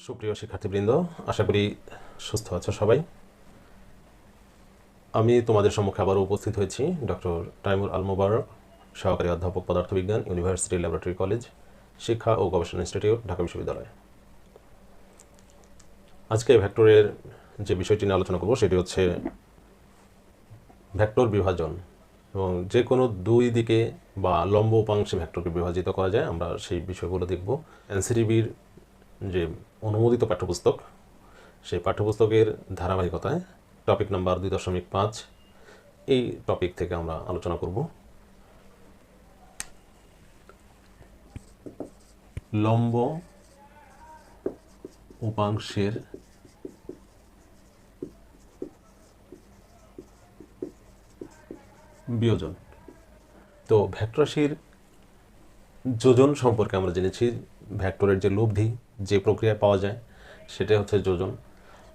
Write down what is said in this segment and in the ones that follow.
সুপ্রিয় শিক্ষার্থীবৃন্দ, আশা করি সুস্থ আছো সবাই। আমি তোমাদের সম্মুখে আবারও উপস্থিত হয়েছি, ডক্টর তাইমুর-আল-মোবারক, সহকারী অধ্যাপক পদার্থবিজ্ঞান, ইউনিভার্সিটি ল্যাবরেটরি কলেজ, শিক্ষা ও গবেষণা ইনস্টিটিউট, ঢাকা বিশ্ববিদ্যালয়। আজকে ভেক্টরের যে বিষয়টি নিয়ে আলোচনা করব সেটি হচ্ছে ভেক্টর বিভাজন, এবং যে কোনো দুই দিকে বা লম্ব উপাংশে ভেক্টরকে বিভাজিত করা যায়, আমরা সেই বিষয়গুলো দেখব। এনসিটিবির যে অনুমোদিত পাঠ্যপুস্তক, সেই পাঠ্যপুস্তকের ধারাবাহিকতায় টপিক নাম্বার 2.5 এই টপিক থেকে আমরা আলোচনা করব। লম্ব উপাংশের বিয়োজন। তো ভেক্টর রাশির যোজন সম্পর্কে আমরা জেনেছি। ভেক্টরের যে লব্ধি, যে প্রক্রিয়া পাওয়া যায়, সেটা হচ্ছে যোজন।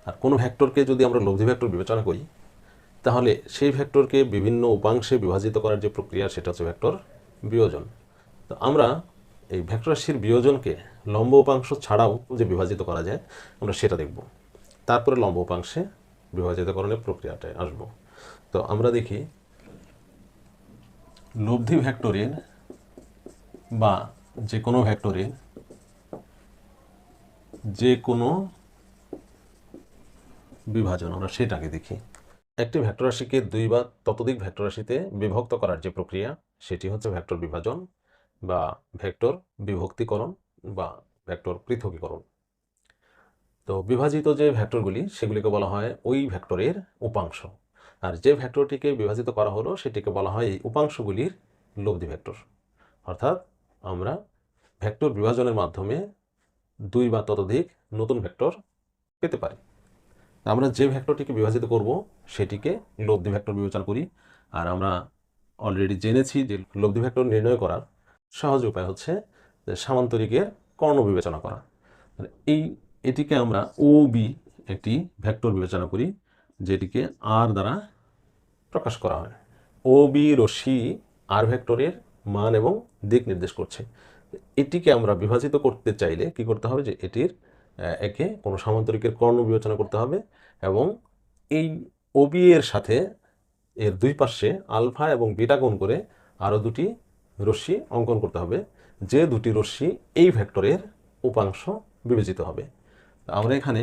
আর কোনো ভেক্টরকে যদি আমরা লব্ধি ভেক্টর বিবেচনা করি, তাহলে সেই ভেক্টরকে বিভিন্ন উপাংশে বিভাজিত করার যে প্রক্রিয়া, সেটা হচ্ছে ভেক্টর বিয়োজন। তো আমরা এই ভেক্টর রাশির বিয়োজনকে লম্ব উপাংশ ছাড়াও যে বিভাজিত করা যায়, আমরা সেটা দেখব। তারপরে লম্ব উপাংশে বিভাজিতকরণের প্রক্রিয়াটায় আসব। তো আমরা দেখি লব্ধি ভেক্টরের বা যে কোনো ভেক্টরের যে কোনো বিভাজন, আমরা সেটাকে দেখি। একটি ভেক্টর রাশিকে দুই বা ততোধিক ভেক্টর রাশিতে বিভক্ত করার যে প্রক্রিয়া, সেটি হচ্ছে ভেক্টর বিভাজন বা ভেক্টর বিভক্তিকরণ বা ভেক্টর পৃথকীকরণ। তো বিভাজিত যে ভেক্টরগুলি, সেগুলিকে বলা হয় ওই ভেক্টরের উপাংশ, আর যে ভেক্টরটিকে বিভাজিত করা হলো সেটিকে বলা হয় এই উপাংশগুলির লব্ধি ভেক্টর। অর্থাৎ আমরা ভেক্টর বিভাজনের মাধ্যমে দুই বা ততোধিক নতুন ভেক্টর পেতে পারি। আমরা যে ভেক্টরটিকে বিভাজিত করব সেটিকে লব্ধি ভেক্টর বিবেচনা করি। আর আমরা অলরেডি জেনেছি যে লব্ধি ভেক্টর নির্ণয় করার সহজ উপায় হচ্ছে যে সামান্তরিকের কর্ণ বিবেচনা করা। এটিকে আমরা ও বি একটি ভেক্টর বিবেচনা করি, যেটিকে আর দ্বারা প্রকাশ করা হয়। ও বি রশ্মি আর ভেক্টরের মান এবং দিক নির্দেশ করছে। এটিকে আমরা বিভাজিত করতে চাইলে কি করতে হবে, যে এটির একে কোনো সামান্তরিকের কর্ণ বিবেচনা করতে হবে, এবং এই ওবি এর সাথে এর দুই পাশে আলফা এবং বিটা কোণ করে আরও দুটি রশ্মি অঙ্কন করতে হবে, যে দুটি রশ্মি এই ভেক্টরের উপাংশ বিবেচিত হবে। আমরা এখানে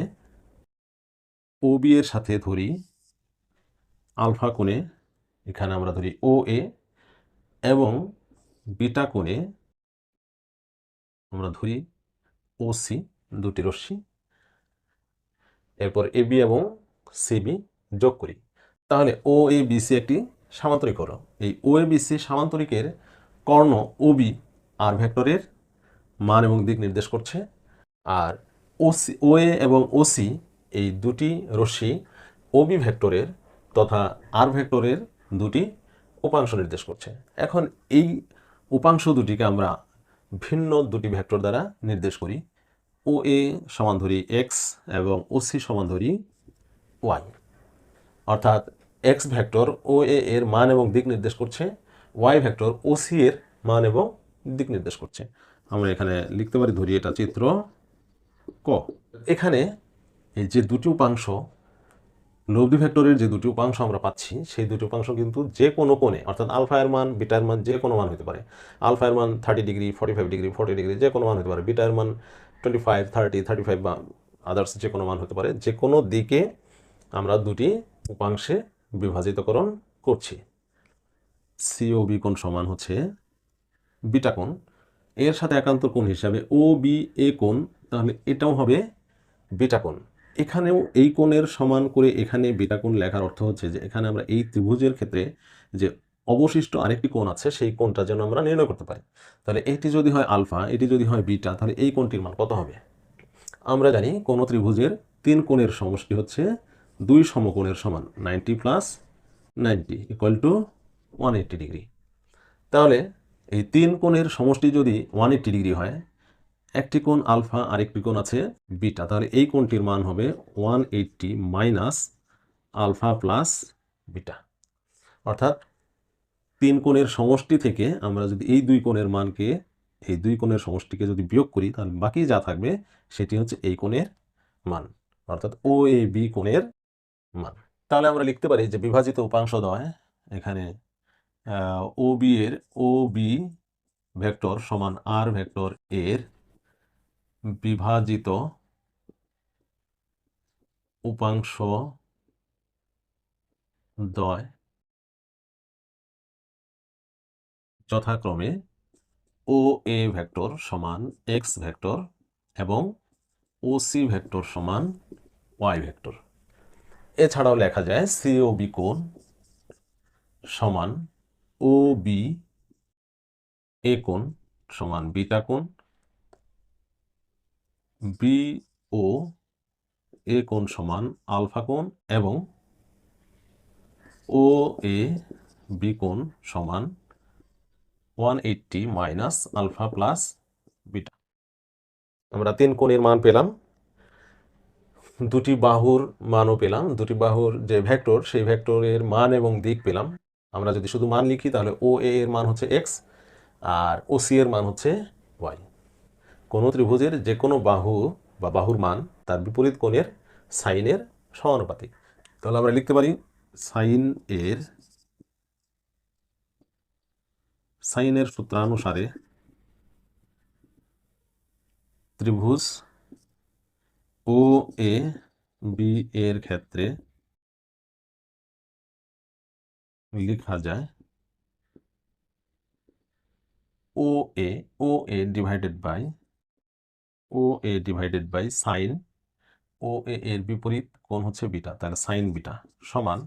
ওবি এর সাথে ধরি আলফা কোণে, এখানে আমরা ধরি ও এ, এবং বিটা কোণে আমরা ধরি ও সি, দুটি রশ্মি। এরপর এবি এবং সিবি যোগ করি। তাহলে ও এ বিসি একটি সামান্তরিক হলো। এই ও এ বিসি সামান্তরিকের কর্ণ ওবি আর ভেক্টরের মান এবং দিক নির্দেশ করছে, আর ওসি ও এ এবং ওসি এই দুটি রশ্মি ওবি ভেক্টরের তথা আর ভেক্টরের দুটি উপাংশ নির্দেশ করছে। এখন এই উপাংশ দুটিকে আমরা ভিন্ন দুটি ভেক্টর দ্বারা নির্দেশ করি। ও এ সমান ধরি এক্স এবং ওসি সমান ধরি ওয়াই। অর্থাৎ এক্স ভেক্টর ও এ এর মান এবং দিক নির্দেশ করছে, ওয়াই ভেক্টর ওসি এর মান এবং দিক নির্দেশ করছে। আমরা এখানে লিখতে পারি, ধরি এটা চিত্র ক। এখানে এই যে দুটি উপাংশ, লব্ধি ভেক্টরের যে দুটি উপাংশ আমরা পাচ্ছি, সেই দুটি উপাংশ কিন্তু যে কোনো কোণে, অর্থাৎ আলফা এর মান, বিটার মান যে কোনো মান হতে পারে। আলফা এর মান 30 ডিগ্রি, 45 ডিগ্রি, 40 ডিগ্রি, যে কোনো মান হতে পারে। বিটার মান 25, 30, 35 বা আদার্স যে কোনো মান হতে পারে। যে কোনো দিকে আমরা দুটি উপাংশে বিভাজিতকরণ করছি। সিওবি কোণ সমান হচ্ছে বিটা কোণ, এর সাথে একান্তর কোণ হিসাবে ও বি এ কোণ, তাহলে এটাও হবে বিটা কোণ। এখানেও এই কোণের সমান করে এখানে বিটা কোণ লেখার অর্থ হচ্ছে যে এখানে আমরা এই ত্রিভুজের ক্ষেত্রে যে অবশিষ্ট আরেকটি কোণ আছে, সেই কোণটা যেন আমরা নির্ণয় করতে পারি। তাহলে এটি যদি হয় আলফা, এটি যদি হয় বিটা, তাহলে এই কোণটির মান কত হবে? আমরা জানি কোনো ত্রিভুজের তিন কোণের সমষ্টি হচ্ছে দুই সমকোণের সমান, 90 + 90 = 180 ডিগ্রি। তাহলে এই তিন কোণের সমষ্টি যদি 180 ডিগ্রি হয়, একটি কোণ আলফা আর একটি কোণ আছে বিটা, তাহলে এই কোণটির মান হবে 180 মাইনাস আলফা প্লাস বিটা। অর্থাৎ তিন কোণের সমষ্টি থেকে আমরা যদি এই দুই কোণের মানকে এই দুই কোণের সমষ্টিকে যদি বিয়োগ করি তাহলে বাকি যা থাকবে সেটি হচ্ছে এই কোণের মান, অর্থাৎ ও এ বি কোণের মান। তাহলে আমরা লিখতে পারি যে বিভাজিত উপাংশদ্বয় এখানে ও বি এর ও বি ভেক্টর সমান আর ভেক্টর এর বিভাজিত উপাংশ দ্বয় যথাক্রমে ও এ ভেক্টর সমান এক্স ভেক্টর এবং ও সি ভেক্টর সমান ওয়াই ভেক্টর। এছাড়াও লেখা যায় সি ও বি কোণ সমান ও বি এ কোণ সমান বিটা কোণ, বি ও এ কোণ সমান আলফা কোণ এবং ও এ বি কোণ সমান 180 মাইনাস আলফা প্লাস বিটা। আমরা তিন কোণের মান পেলাম, দুটি বাহুর মানও পেলাম, দুটি বাহুর যে ভেক্টর সেই ভেক্টরের মান এবং দিক পেলাম। আমরা যদি শুধু মান লিখি তাহলে ও এ এর মান হচ্ছে এক্স আর ও সি এর মান হচ্ছে ওয়াই। কোনো ত্রিভুজের যে কোনো বাহু বা বাহুর মান তার বিপরীত কোণের সাইনের সমানুপাতিক। তাহলে আমরা লিখতে পারি সাইনের সূত্রানুসারে ত্রিভুজ ও এ বি এর ক্ষেত্রে লেখা যায় O A divided by sine O এর বিপরীত কোণ হচ্ছে বিটা, তাহলে সাইন বিটা সমান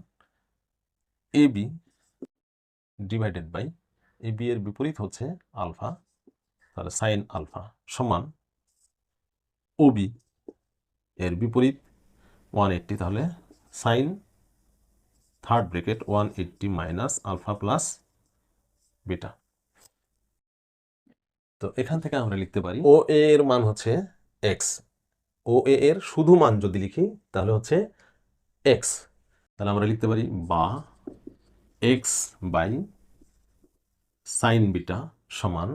A B divided by A B এর বিপরীত হচ্ছে আলফা, তাহলে সাইন আলফা সমান ও বি এর বিপরীত 180, তাহলে sine third bracket 180 minus alpha plus beta. তো এখান থেকে আমরা লিখতে পারি ও এ এর মান হচ্ছে এক্স, ও এ এর শুধু মান যদি লিখি তাহলে হচ্ছে এক্স, তাহলে আমরা লিখতে পারি বা এক্স বাই সাইন বিটা সমান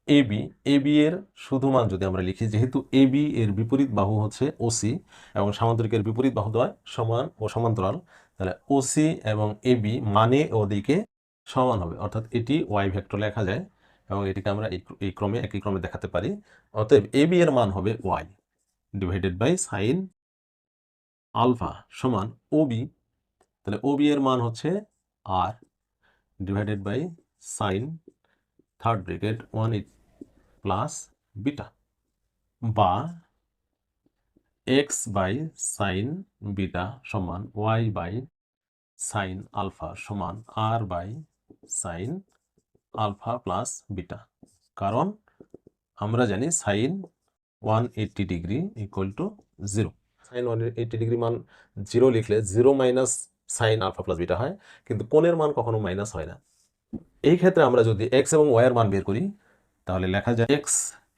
এ বি এর শুধু মান যদি আমরা লিখি, যেহেতু এ বি এর বিপরীত বাহু হচ্ছে ওসি এবং সামান্তরিকের বিপরীত বাহু দ্বয় সমান ও সমান্তরাল, তাহলে ওসি এবং এ বি মানে ও দিকে সমান হবে, অর্থাৎ এটি ওয়াই ভেক্টর লেখা যায় এবং এটিকে আমরা একই ক্রমে দেখাতে পারি। অতএব এ বি এর মান হবে Y divided by sine alpha সমান ও বি, তাহলে ও বি এর মান হচ্ছে R divided by sine third bracket 180 plus beta বা এক্স বাই সাইন বিটা সমান ওয়াই বাই সাইন আলফা সমান R by sine alpha plus beta, কারণ আমরা জানি sine 180 degree equal to 0। Sine 180 degree মান 0 লিখলে 0 minus sine alpha plus beta হয়, কিন্তু কোণের মান কখনো মাইনাস হয় না। এই ক্ষেত্রে আমরা যদি এক্স এবং ওয়াই এর মান বের করি তাহলে লেখা যায় এক্স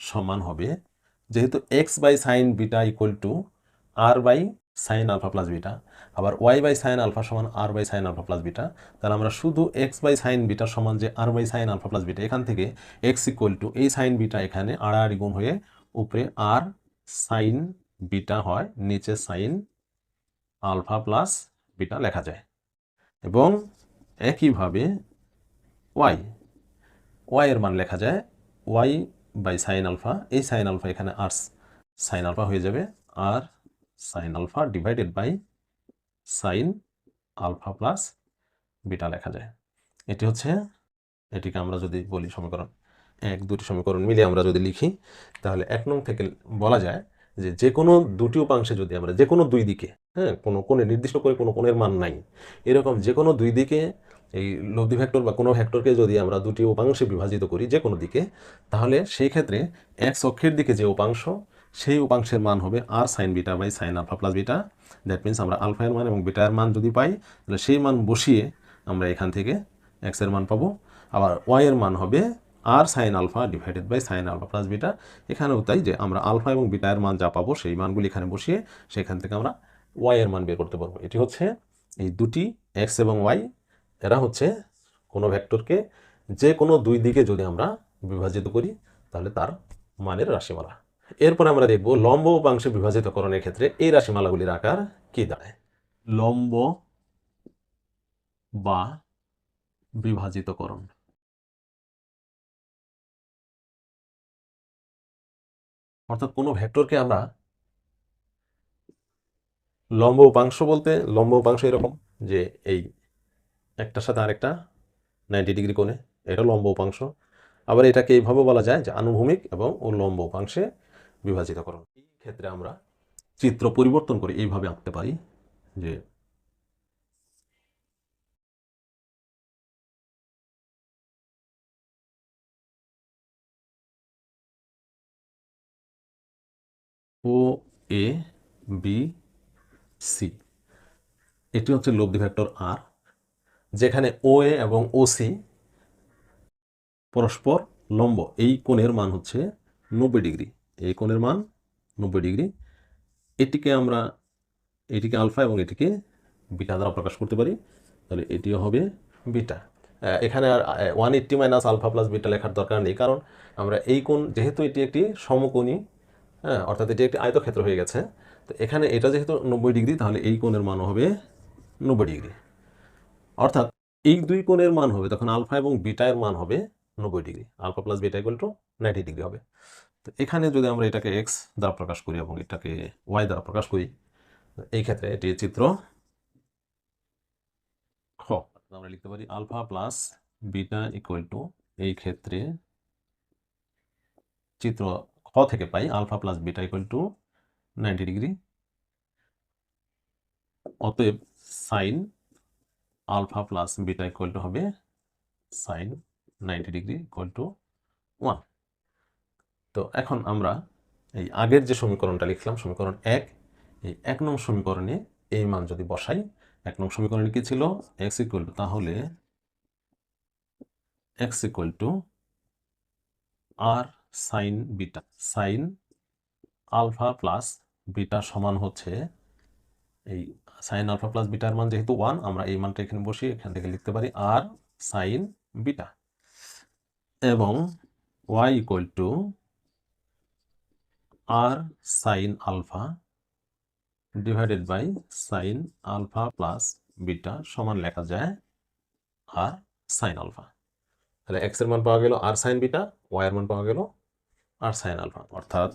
সমান হবে, যেহেতু X by sine beta equal to R by sine alpha plus beta, আবার ওয়াই বাই সাইন আলফা সমান R by sine alpha plus beta, তাহলে আমরা শুধু এক্স বাই সাইন বিটা সমান যে R by sine alpha plus beta, এখান থেকে X equal to এই সাইন বিটা এখানে আড়াআড়ি গুণ হয়ে উপরে আর সাইন বিটা হয়, নিচে সাইন আলফা প্লাস বিটা লেখা যায়। এবং একইভাবে ওয়াই এর মান লেখা যায় ওয়াই বাই সাইন আলফা, এই সাইন আলফা এখানে আর সাইন আলফা হয়ে যাবে, r sine alpha divided by sine alpha plus beta লেখা যায়। এটিকে আমরা যদি বলি সমীকরণ দুটি সমীকরণ মিলে আমরা যদি লিখি তাহলে 1 নং থেকে বলা যায় যে কোনো দুটি উপাংশে যদি আমরা যে কোনো দুই দিকে, কোনো কোণে নির্দিষ্ট করে কোনো কোণের মান নাই, এরকম যে কোনো দুই দিকে এই লব্ধি ভেক্টর বা কোনো ভেক্টরকে যদি আমরা দুটি উপাংশে বিভাজিত করি যে কোনো দিকে, তাহলে সেই ক্ষেত্রে এক্স অক্ষের দিকে যে উপাংশ সেই উপাংশের মান হবে r sine beta by sine alpha plus beta. That means আমরা আলফা এর মান এবং বিটা এর মান যদি পাই তাহলে সেই মান বসিয়ে আমরা এখান থেকে এক্স এর মান পাবো, আবার ওয়াই এর মান হবে r sine alpha divided by sine alpha plus beta. এখানেও তাই, যে আমরা আলফা এবং বিটা এর মান যা পাবো সেই মানগুলি এখানে বসিয়ে সেখান থেকে আমরা ওয়াই এর মান বের করতে পারবো। এটি হচ্ছে এই দুটি এক্স এবং ওয়াই, এরা হচ্ছে কোনো ভেক্টরকে যে কোনো দুই দিকে যদি আমরা বিভাজিত করি তাহলে তার মানের রাশিমালা। এরপর আমরা দেখব লম্ব উপাংশে বিভাজিতকরণের ক্ষেত্রে এই রাশিমালাগুলির আকার কি দাঁড়ায়। লম্ব বা বিভাজিতকরণ, অর্থাৎ কোনো ভেক্টরকে আমরা লম্ব উপাংশ বলতে, লম্ব উপাংশ এরকম যে এই একটার সাথে আরেকটা 90 ডিগ্রি কোণে, এটা লম্ব উপাংশ। আবার এটাকে এইভাবে বলা যায় যে আনুভূমিক এবং উল্লম্ব উপাংশে বিভাজিতকরণ। এই ক্ষেত্রে আমরা চিত্র পরিবর্তন করে এইভাবে আঁকতে পারি যে ও এ বি সি, এটি হচ্ছে লব্ধি ভেক্টর আর, যেখানে ও এ এবং ও সি পরস্পর লম্ব। এই কোণের মান হচ্ছে 90 ডিগ্রি, এই কোণের মান 90 ডিগ্রি। এটিকে আমরা, এটিকে আলফা এবং এটিকে বিটা দ্বারা প্রকাশ করতে পারি, তাহলে এটিও হবে বিটা। এখানে আর 180 মাইনাস আলফা প্লাস বিটা লেখার দরকার নেই, কারণ আমরা এই কোণ, যেহেতু এটি একটি সমকোণী, হ্যাঁ, অর্থাৎ এটি একটি আয়তক্ষেত্র হয়ে গেছে, তো এখানে এটা যেহেতু 90 ডিগ্রি, তাহলে এই কোণের মানও হবে 90 ডিগ্রি। অর্থাৎ এই দুই কোণের মান হবে তখন আলফা এবং বিটা এর মান হবে 90 degree. Alpha plus beta equal to 90 degree হবে। তো এখানে যদি আমরা এটাকে এক্স দ্বারা প্রকাশ করি এবং এটাকে ওয়াই দ্বারা প্রকাশ করি, এই ক্ষেত্রে এটি চিত্র খ। আমরা লিখতে পারি alpha plus beta equal to, এই ক্ষেত্রে চিত্র খ থেকে পাই alpha plus beta equal to 90 degree. অতএব sine alpha plus beta equal to হবে সাইন 90 ডিগ্রি ইকুয়াল টু 1। তো এখন আমরা এই আগের যে সমীকরণটা লিখলাম, সমীকরণ 1, এই 1 নং সমীকরণে এই মান যদি বসাই, 1 নং সমীকরণে কি ছিল, এক্স ইকুয়াল টু, তাহলে x equal to r sine beta, sine alpha plus beta সমান হচ্ছে এই সাইন আলফা প্লাস বিটার মান যেহেতু 1, আমরা এই মানটা এখানে বসিয়ে এখান থেকে লিখতে পারি আর সাইন বিটা, এবং y equal to r sine alpha divided by sine alpha plus beta সমান লেখা যায় আর সাইন আলফা। তাহলে এক্স এর মান পাওয়া গেল আর সাইন বিটা, ওয়াই এর মান পাওয়া গেল আর সাইন আলফা, অর্থাৎ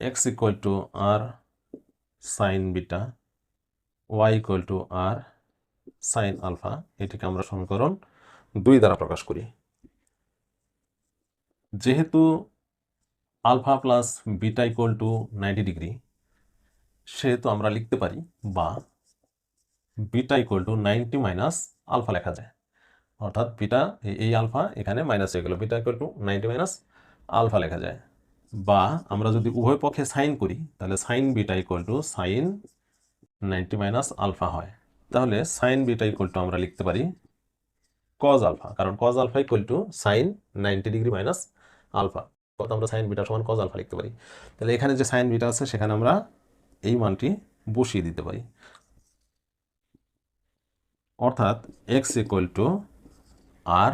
x equal to r sine beta, y equal to r sine alpha. এটিকে আমরা সমীকরণ 2 দ্বারা প্রকাশ করি। যেহেতু alpha plus beta equal to 90 degree, সেহেতু আমরা লিখতে পারি বা beta equal to 90 minus alpha লেখা যায়, অর্থাৎ বিটা, এই আলফা এখানে মাইনাস হয়ে গেল, beta equal to 90 minus alpha লেখা যায়। বা আমরা যদি উভয় পক্ষে সাইন করি, তাহলে sine beta equal to sine 90 minus alpha হয়। তাহলে সাইন বিটা ইকুয়াল টু আমরা লিখতে পারি কজ আলফা, কারণ cos alpha equal to sine 90 degree minus alpha, কত আমরা সাইন বিটা সমান কজ আলফা লিখতে পারি। তাহলে এখানে যে সাইন বিটা আছে সেখানে আমরা এই মানটি বসিয়ে দিতে পারি, অর্থাৎ x equal to r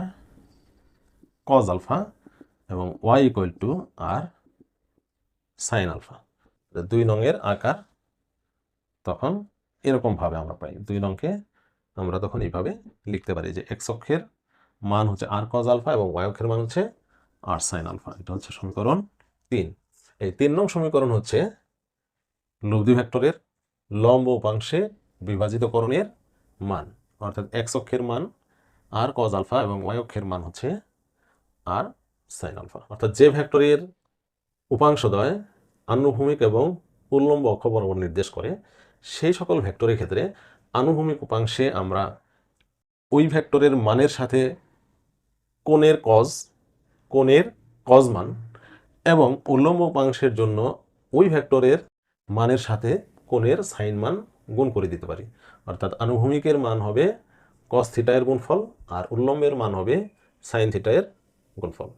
cos alpha এবং y equal to r sine alpha. 2 নংয়ের আকার তখন এরকমভাবে আমরা পাই, 2 নংকে আমরা তখন এইভাবে লিখতে পারি যে এক্স অক্ষের মান হচ্ছে আর কজ আলফা এবং ওয়াই অক্ষের মান হচ্ছে আর সাইন আলফা। এটা হচ্ছে সমীকরণ 3। এই 3 নং সমীকরণ হচ্ছে লব্ধি ভেক্টরের লম্ব উপাংশে বিভাজিতকরণের মান, অর্থাৎ এক্স অক্ষের মান আর কজ আলফা এবং ওয়াই অক্ষের মান হচ্ছে আর সাইন আলফা। অর্থাৎ যে ভেক্টরের উপাংশদ্বয় আনুভূমিক এবং উল্লম্ব অক্ষ বরাবর নির্দেশ করে, সেই সকল ভেক্টরের ক্ষেত্রে আনুভূমিক উপাংশে আমরা ওই ভেক্টরের মানের সাথে কোণের কজ মান, এবং উল্লম্ব উপাংশের জন্য ওই ভেক্টরের মানের সাথে কোণের সাইন মান গুণ করে দিতে পারি। অর্থাৎ আনুভূমিকের মান হবে কস থিটা এর গুণফল আর উল্লম্বের মান হবে সাইন থিটা এর গুণফল।